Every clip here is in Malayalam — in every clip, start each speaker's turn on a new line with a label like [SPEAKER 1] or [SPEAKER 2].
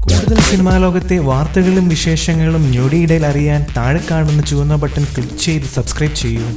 [SPEAKER 1] കൂടുതൽ സിനിമാ ലോകത്തെ വാർത്തകളും വിശേഷങ്ങളും ഞൊടിയിടയിൽ അറിയാൻ താഴെ കാണുന്ന ചുവന്ന ബട്ടൺ ക്ലിക്ക് ചെയ്ത് സബ്സ്ക്രൈബ് ചെയ്യൂ.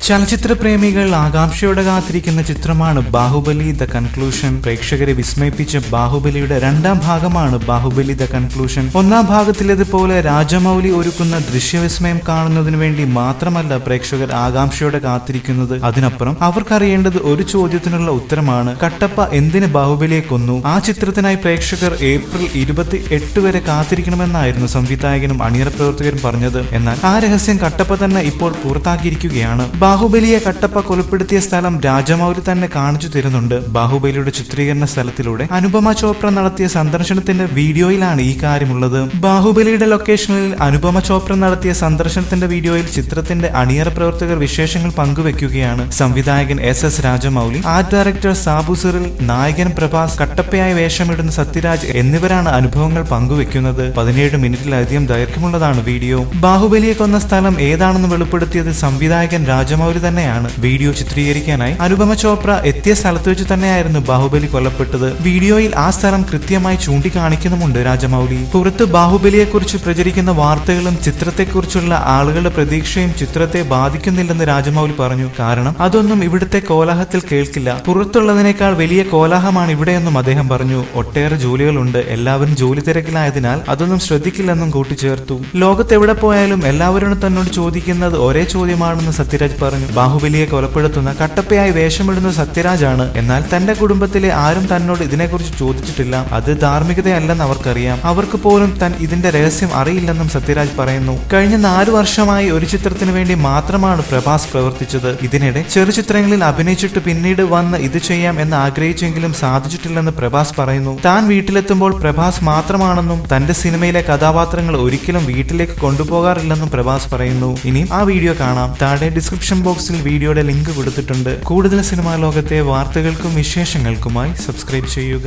[SPEAKER 1] ചലച്ചിത്ര പ്രേമികൾ ആകാംക്ഷയോടെ കാത്തിരിക്കുന്ന ചിത്രമാണ് ബാഹുബലി ദ കൺക്ലൂഷൻ. പ്രേക്ഷകരെ വിസ്മയിപ്പിച്ച ബാഹുബലിയുടെ രണ്ടാം ഭാഗമാണ് ബാഹുബലി ദ കൺക്ലൂഷൻ. ഒന്നാം ഭാഗത്തിലേതുപോലെ രാജമൗലി ഒരുക്കുന്ന ദൃശ്യവിസ്മയം കാണുന്നതിന് വേണ്ടി മാത്രമല്ല പ്രേക്ഷകർ ആകാംക്ഷയോടെ കാത്തിരിക്കുന്നത്. അതിനപ്പുറം അവർക്കറിയേണ്ടത് ഒരു ചോദ്യത്തിനുള്ള ഉത്തരമാണ്: കട്ടപ്പ എന്തിന് ബാഹുബലിയെ കൊന്നു? ആ ചിത്രത്തിനായി പ്രേക്ഷകർ ഏപ്രിൽ 28 വരെ കാത്തിരിക്കണമെന്നായിരുന്നു സംവിധായകനും അണിയറ പ്രവർത്തകരും പറഞ്ഞത്. എന്നാൽ ആ രഹസ്യം കട്ടപ്പ തന്നെ ഇപ്പോൾ പുറത്താക്കിയിരിക്കുകയാണ്. ബാഹുബലിയെ കട്ടപ്പ കൊലപ്പെടുത്തിയ സ്ഥലം രാജമൗലി തന്നെ കാണിച്ചു തരുന്നുണ്ട്. ബാഹുബലിയുടെ ചിത്രീകരണ സ്ഥലത്തിലൂടെ അനുപമ ചോപ്ര നടത്തിയ സന്ദർശനത്തിന്റെ വീഡിയോയിലാണ് ഈ കാര്യമുള്ളത്. ബാഹുബലിയുടെ ലൊക്കേഷനിൽ അനുപമ ചോപ്ര നടത്തിയ സന്ദർശനത്തിന്റെ വീഡിയോയിൽ ചിത്രത്തിന്റെ അണിയറ പ്രവർത്തകർ വിശേഷങ്ങൾ പങ്കുവെക്കുകയാണ്. സംവിധായകൻ SS Rajamouli, art director Sabu Cyril, നായകൻ പ്രഭാസ്, കട്ടപ്പയായി വേഷമിടുന്ന സത്യരാജ് എന്നിവരാണ് അനുഭവങ്ങൾ പങ്കുവെക്കുന്നത്. 17 മിനിറ്റിലധികം ദൈർഘ്യമുള്ളതാണ് വീഡിയോ. ബാഹുബലിയെ കൊന്ന സ്ഥലം ഏതാണെന്ന് വെളിപ്പെടുത്തിയത് സംവിധായകൻ രാജമൗലി തന്നെയാണ്. വീഡിയോ ചിത്രീകരിക്കാനായി അനുപമ ചോപ്ര എത്തിയ സ്ഥലത്ത് വെച്ച് തന്നെയായിരുന്നു ബാഹുബലി കൊല്ലപ്പെട്ടത്. വീഡിയോയിൽ ആ സ്ഥലം കൃത്യമായി ചൂണ്ടിക്കാണിക്കുന്നുമുണ്ട് രാജമൗലി. പുറത്ത് ബാഹുബലിയെക്കുറിച്ച് പ്രചരിക്കുന്ന വാർത്തകളും ചിത്രത്തെക്കുറിച്ചുള്ള ആളുകളുടെ പ്രതീക്ഷയും ചിത്രത്തെ ബാധിക്കുന്നില്ലെന്ന് രാജമൗലി പറഞ്ഞു. കാരണം അതൊന്നും ഇവിടുത്തെ കോലാഹലത്തിൽ കേൾക്കില്ല. പുറത്തുള്ളതിനേക്കാൾ വലിയ കോലാഹലമാണ് ഇവിടെയെന്നും അദ്ദേഹം പറഞ്ഞു. ഒട്ടേറെ ജോലികളുണ്ട്, എല്ലാവരും ജോലി തിരക്കിലായതിനാൽ അതൊന്നും ശ്രദ്ധിക്കില്ലെന്നും കൂട്ടിച്ചേർത്തു. ലോകത്തെവിടെ പോയാലും എല്ലാവരും തന്നോട് ചോദിക്കുന്നത് ഒരേ ചോദ്യമാണെന്ന് സത്യരാജ് പറഞ്ഞു. ബാഹുബലിയെ കൊലപ്പെടുത്തുന്ന കട്ടപ്പയായി വേഷമിടുന്ന സത്യരാജാണ്. എന്നാൽ തന്റെ കുടുംബത്തിലെ ആരും തന്നോട് ഇതിനെക്കുറിച്ച് ചോദിച്ചിട്ടില്ല. അത് ധാർമ്മികതയല്ലെന്ന് അവർക്കറിയാം. അവർക്ക് പോലും ഇതിന്റെ രഹസ്യം അറിയില്ലെന്നും സത്യരാജ് പറയുന്നു. കഴിഞ്ഞ 4 വർഷമായി ഒരു ചിത്രത്തിന് വേണ്ടി മാത്രമാണ് പ്രഭാസ് പ്രവർത്തിച്ചത്. ഇതിനിടെ ചെറു ചിത്രങ്ങളിൽ അഭിനയിച്ചിട്ട് പിന്നീട് വന്ന് ഇത് ചെയ്യാം എന്ന് ആഗ്രഹിച്ചെങ്കിലും സാധിച്ചിട്ടില്ലെന്ന് പ്രഭാസ് പറയുന്നു. താൻ വീട്ടിലെത്തുമ്പോൾ പ്രഭാസ് മാത്രമാണെന്നും തന്റെ സിനിമയിലെ കഥാപാത്രങ്ങൾ ഒരിക്കലും വീട്ടിലേക്ക് കൊണ്ടുപോകാറില്ലെന്നും പ്രഭാസ് പറയുന്നു. ഇനി ആ വീഡിയോ കാണാം. താഴെ ഡിസ്ക്രിപ്ഷൻ ബോക്സിൽ വീഡിയോയുടെ ലിങ്ക് കൊടുത്തിട്ടുണ്ട്. കൂടുതൽ സിനിമാ ലോകത്തെ വാർത്തകൾക്കും വിശേഷങ്ങൾക്കുമായി സബ്സ്ക്രൈബ് ചെയ്യുക.